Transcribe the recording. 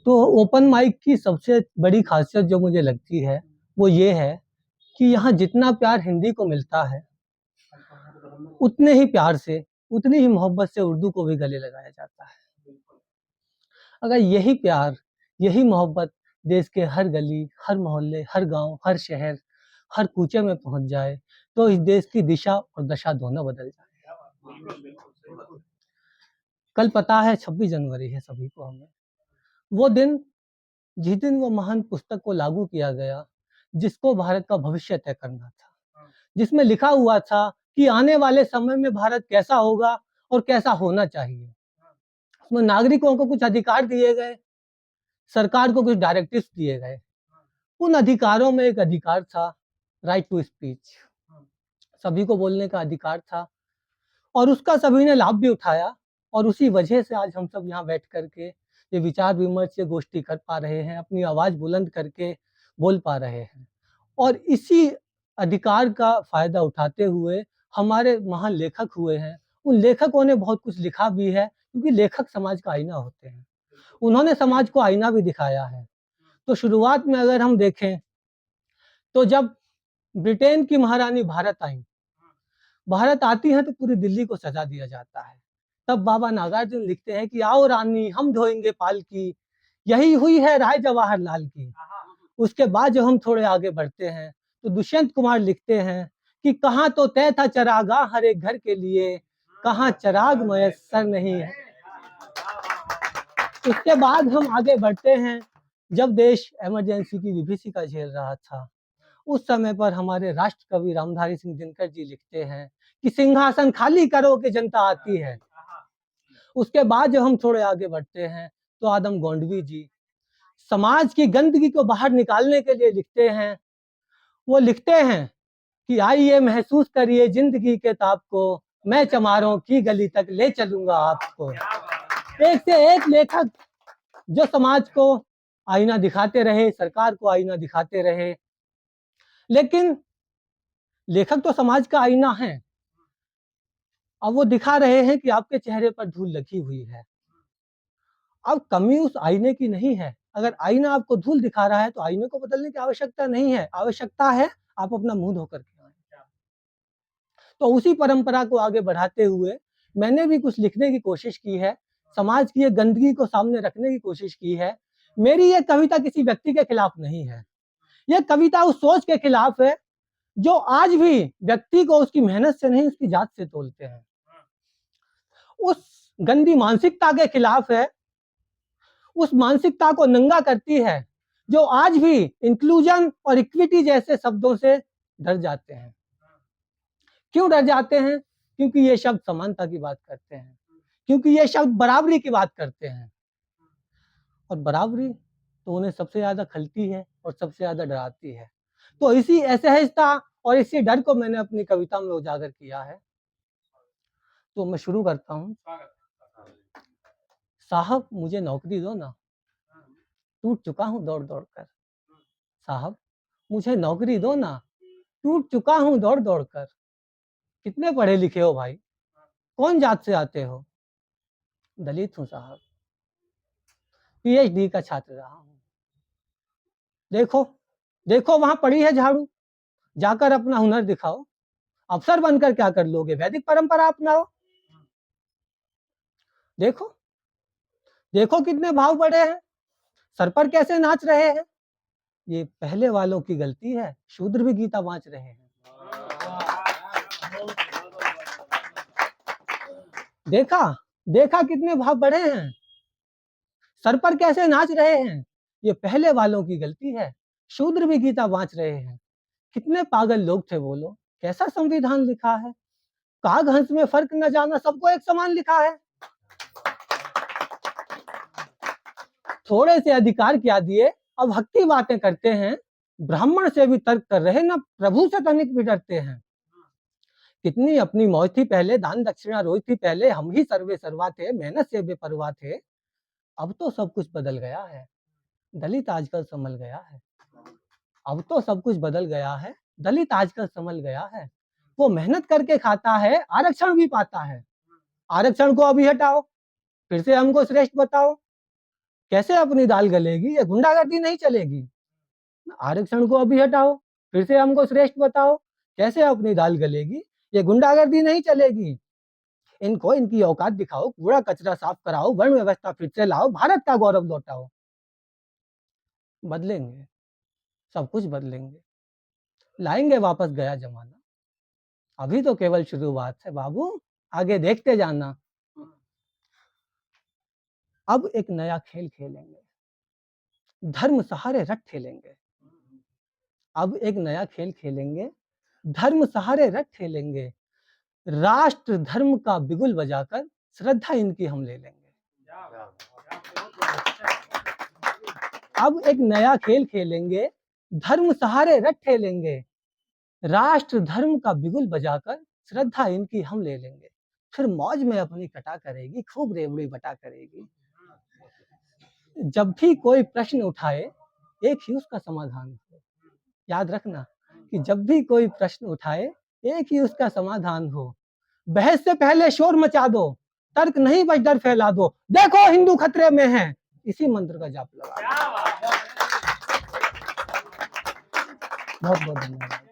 तो open mic की सबसे बड़ी खासियत जो मुझे लगती है वो ये है कि यहाँ जितना प्यार हिंदी को मिलता है उतने ही प्यार से, उतनी ही मोहब्बत से उर्दू को भी गले लगाया जाता है। अगर यही प्यार, यही मोहब्बत देश के हर गली, हर मोहल्ले, हर गांव, हर शहर, हर कूचे में पहुंच जाए तो इस देश की दिशा और दशा दोनों बदल जाए। कल पता है 26 जनवरी है सभी को। हमें वो दिन, जिस दिन वो महान पुस्तक को लागू किया गया जिसको भारत का भविष्य तय करना था, जिसमें लिखा हुआ था कि आने वाले समय में भारत कैसा होगा और कैसा होना चाहिए। उसमें नागरिकों को कुछ अधिकार दिए गए, सरकार को कुछ डायरेक्टिव्स दिए गए। उन अधिकारों में एक अधिकार था राइट टू स्पीच, सभी को बोलने का अधिकार था और उसका सभी ने लाभ भी उठाया। और उसी वजह से आज हम सब यहाँ बैठ करके ये विचार विमर्श, ये गोष्ठी कर पा रहे हैं, अपनी आवाज बुलंद करके बोल पा रहे हैं। और इसी अधिकार का फायदा उठाते हुए हमारे महान लेखक हुए हैं। उन लेखकों ने बहुत कुछ लिखा भी है, क्योंकि लेखक समाज का आईना होते हैं। उन्होंने समाज को आईना भी दिखाया है। तो शुरुआत में अगर हम देखें तो जब ब्रिटेन की महारानी भारत आती हैं तो पूरी दिल्ली को सजा दिया जाता है। तब बाबा नागार्जुन लिखते हैं कि आओ रानी हम ढोएंगे पालकी, यही हुई है राय जवाहरलाल की। उसके बाद जब हम थोड़े आगे बढ़ते हैं तो दुष्यंत कुमार लिखते हैं कि कहाँ तो तय था चरागा हर एक घर के लिए, कहाँ चराग मयस्सर नहीं है। उसके बाद हम आगे बढ़ते हैं, जब देश इमरजेंसी की विभीषिका झेल रहा था, उस समय पर हमारे राष्ट्र कवि रामधारी सिंह दिनकर जी लिखते हैं कि सिंहासन खाली करो कि जनता आती है। उसके बाद जब हम थोड़े आगे बढ़ते हैं तो आदम गोंडवी जी समाज की गंदगी को बाहर निकालने के लिए लिखते हैं। वो लिखते हैं कि आइए महसूस करिए जिंदगी के ताप को, मैं चमारों की गली तक ले चलूंगा आपको। एक से एक लेखक जो समाज को आईना दिखाते रहे, सरकार को आईना दिखाते रहे। लेकिन लेखक तो समाज का आईना है, अब वो दिखा रहे हैं कि आपके चेहरे पर धूल लगी हुई है। अब कमी उस आईने की नहीं है। अगर आईना आपको धूल दिखा रहा है तो आईने को बदलने की आवश्यकता नहीं है, आवश्यकता है आप अपना मुंह धोकर के आए। तो उसी परंपरा को आगे बढ़ाते हुए मैंने भी कुछ लिखने की कोशिश की है, समाज की ये गंदगी को सामने रखने की कोशिश की है। मेरी ये कविता किसी व्यक्ति के खिलाफ नहीं है, यह कविता उस सोच के खिलाफ है जो आज भी व्यक्ति को उसकी मेहनत से नहीं उसकी जात से तोलते हैं। उस गंदी मानसिकता के खिलाफ है, उस मानसिकता को नंगा करती है जो आज भी इंक्लूजन और इक्विटी जैसे शब्दों से डर जाते हैं। क्यों डर जाते हैं? क्योंकि ये शब्द समानता की बात करते हैं, क्योंकि ये शब्द बराबरी की बात करते हैं। और बराबरी तो उन्हें सबसे ज्यादा खलती है और सबसे ज्यादा डराती है। तो इसी असहजता और इसी डर को मैंने अपनी कविता में उजागर किया है। तो मैं शुरू करता हूँ। साहब मुझे नौकरी दो ना, टूट चुका हूँ दौड़ दौड़ कर। साहब मुझे नौकरी दो ना, टूट चुका हूँ दौड़ दौड़ कर। कितने पढ़े लिखे हो भाई, कौन जात से आते हो? दलित हूँ साहब, पीएचडी का छात्र रहा हूँ। देखो देखो वहां पड़ी है झाड़ू, जाकर अपना हुनर दिखाओ। अफसर बनकर क्या कर लोगे, वैदिक परंपरा अपनाओ। देखो देखो कितने भाव बढ़े हैं, सर पर कैसे नाच रहे हैं। ये पहले वालों की गलती है, शूद्र भी गीता वांच रहे हैं। देखा देखा कितने भाव बढ़े हैं, सर पर कैसे नाच रहे हैं। ये पहले वालों की गलती है, शूद्र भी गीता वांच रहे हैं। कितने पागल लोग थे वो लोग, कैसा संविधान लिखा है। काग हंस में फर्क न जाना, सबको एक समान लिखा है। थोड़े से अधिकार क्या दिए, अब हक की बातें करते हैं। ब्राह्मण से भी तर्क कर रहे, ना प्रभु से तनिक भी डरते हैं। कितनी अपनी मौज थी पहले, दान दक्षिणा रोज थी पहले, हम ही सर्वे सर्वा थे, मेहनत से बेपरवाह थे। अब तो सब कुछ बदल गया है, दलित आजकल संभल गया है। अब तो सब कुछ बदल गया है, दलित आजकल संभल गया है। वो मेहनत करके खाता है, आरक्षण भी पाता है। आरक्षण को अभी हटाओ, फिर से हमको श्रेष्ठ बताओ। कैसे अपनी दाल गलेगी? ये गुंडागर्दी नहीं चलेगी। आरक्षण को अभी हटाओ, फिर से हमको श्रेष्ठ बताओ, कैसे अपनी दाल गलेगी? ये गुंडागर्दी नहीं चलेगी। इनको इनकी औकात दिखाओ, कूड़ा कचरा साफ कराओ, वर्ण व्यवस्था फिर से लाओ, भारत का गौरव लौटाओ। बदलेंगे, सब कुछ बदलेंगे, लाएंगे वापस गया जमाना। अभी तो केवल शुरुआत है बाबू, आगे देखते जाना। अब एक नया खेल खेलेंगे, धर्म सहारे रट खेलेंगे। अब एक नया खेल खेलेंगे, धर्म सहारे रट खेलेंगे। राष्ट्र धर्म का बिगुल बजाकर श्रद्धा इनकी हम ले लेंगे। अब एक नया खेल खेलेंगे, धर्म सहारे रट खेलेंगे। राष्ट्र धर्म का बिगुल बजाकर श्रद्धा इनकी हम ले लेंगे। फिर मौज में अपनी कटा करेगी, खूब रेवड़ी बटा करेगी। जब भी कोई प्रश्न उठाए, एक ही उसका समाधान हो। याद रखना कि जब भी कोई प्रश्न उठाए, एक ही उसका समाधान हो। बहस से पहले शोर मचा दो, तर्क नहीं बस डर फैला दो। देखो हिंदू खतरे में है, इसी मंत्र का जाप लगा। बहुत बहुत धन्यवाद।